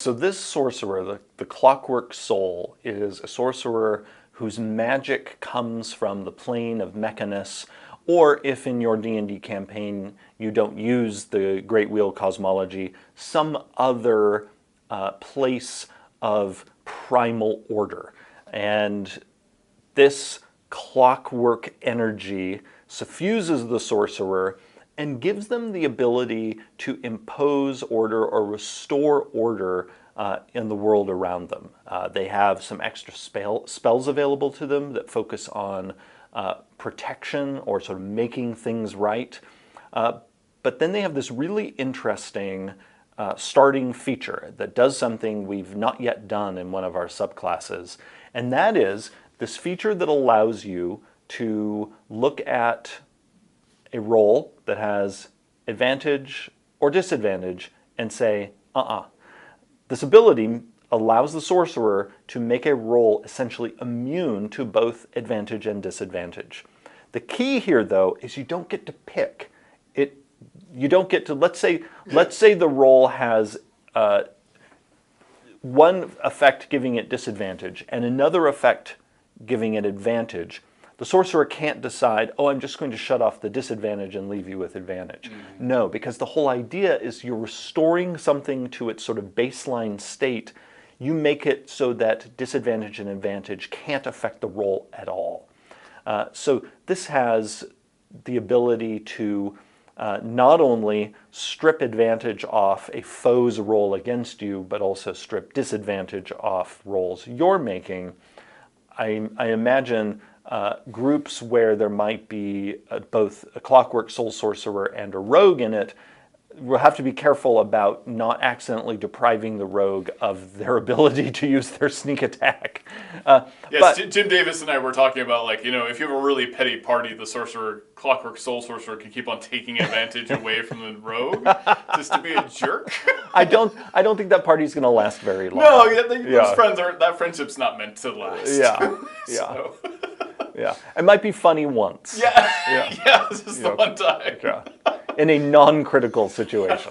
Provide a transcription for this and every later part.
So this sorcerer, the Clockwork Soul, is a sorcerer whose magic comes from the plane of Mechanus, or if in your D&D campaign you don't use the Great Wheel cosmology, some other place of primal order. And this clockwork energy suffuses the sorcerer and gives them the ability to impose order or restore order in the world around them. They have some extra spells available to them that focus on protection or sort of making things right. But then they have this really interesting starting feature that does something we've not yet done in one of our subclasses, and that is this feature that allows you to look at a roll that has advantage or disadvantage and say, This ability allows the sorcerer to make a roll essentially immune to both advantage and disadvantage. The key here, though, is you don't get to pick. You don't get to, let's say the roll has one effect giving it disadvantage and another effect giving it advantage. The sorcerer can't decide, I'm just going to shut off the disadvantage and leave you with advantage. Mm-hmm. No, because the whole idea is you're restoring something to its sort of baseline state. You make it so that disadvantage and advantage can't affect the roll at all. So this has the ability to not only strip advantage off a foe's roll against you, but also strip disadvantage off rolls you're making. I imagine groups where there might be both a Clockwork Soul Sorcerer and a rogue in it will have to be careful about not accidentally depriving the rogue of their ability to use their sneak attack. Tim Davis and I were talking about, if you have a really petty party, the sorcerer, Clockwork Soul Sorcerer, can keep on taking advantage away from the rogue just to be a jerk. I don't think that party's going to last very long. No, those friends aren't. That friendship's not meant to last. Yeah. Yeah, it might be funny once. Yeah, this is the one time. Yeah. In a non-critical situation.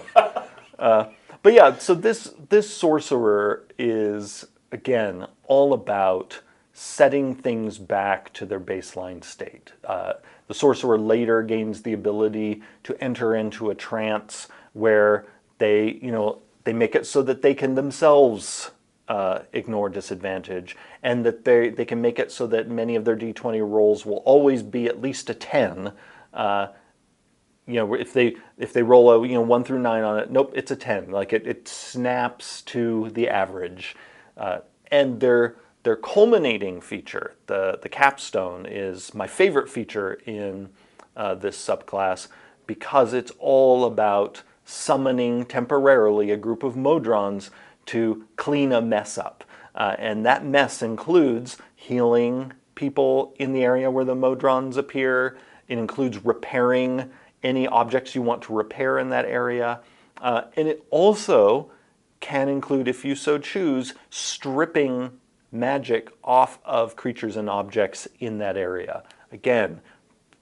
But yeah, so this sorcerer is, again, all about setting things back to their baseline state. The sorcerer later gains the ability to enter into a trance where they make it so that they can themselves ignore disadvantage, and that they can make it so that many of their D20 rolls will always be at least a 10. If they roll a 1 through 9 on it, nope, it's a 10. Like it snaps to the average, and their culminating feature, the capstone, is my favorite feature in this subclass, because it's all about summoning temporarily a group of Modrons to clean a mess up. And that mess includes healing people in the area where the Modrons appear. It includes repairing any objects you want to repair in that area. And it also can include, if you so choose, stripping magic off of creatures and objects in that area. Again,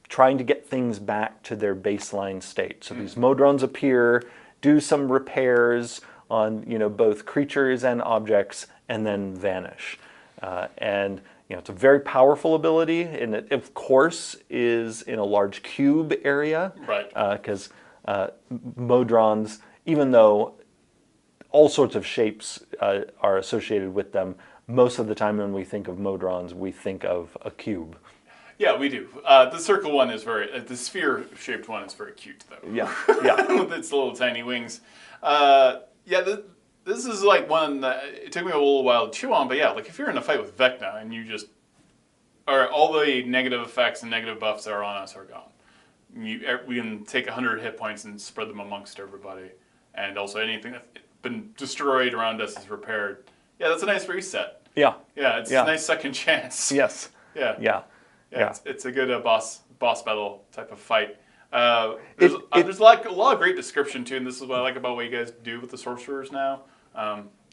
trying to get things back to their baseline state. So these Modrons appear, do some repairs on both creatures and objects, and then vanish. And it's a very powerful ability, and it, of course, is in a large cube area. Right. Because Modrons, even though all sorts of shapes are associated with them, most of the time when we think of Modrons, we think of a cube. Yeah, we do. The circle one is the sphere-shaped one is very cute, though. Yeah. With its little tiny wings. This is one that it took me a little while to chew on, but if you're in a fight with Vecna and all the negative effects and negative buffs that are on us are gone. We can take 100 hit points and spread them amongst everybody, and also anything that's been destroyed around us is repaired. Yeah, that's a nice reset. Yeah. Yeah, it's a nice second chance. Yes. Yeah. It's a good boss battle type of fight. There's a lot of great description too, and this is what I like about what you guys do with the sorcerers now.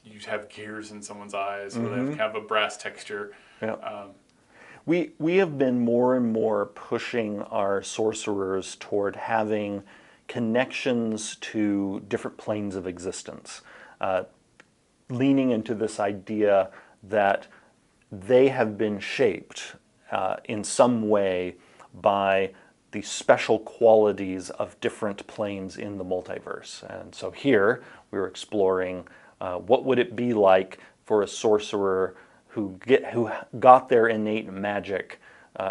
You have gears in someone's eyes, or they have kind of a brass texture. Yeah. We have been more and more pushing our sorcerers toward having connections to different planes of existence. leaning into this idea that they have been shaped in some way by the special qualities of different planes in the multiverse. And so here we were exploring what would it be like for a sorcerer who got their innate magic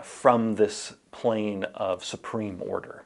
from this plane of supreme order.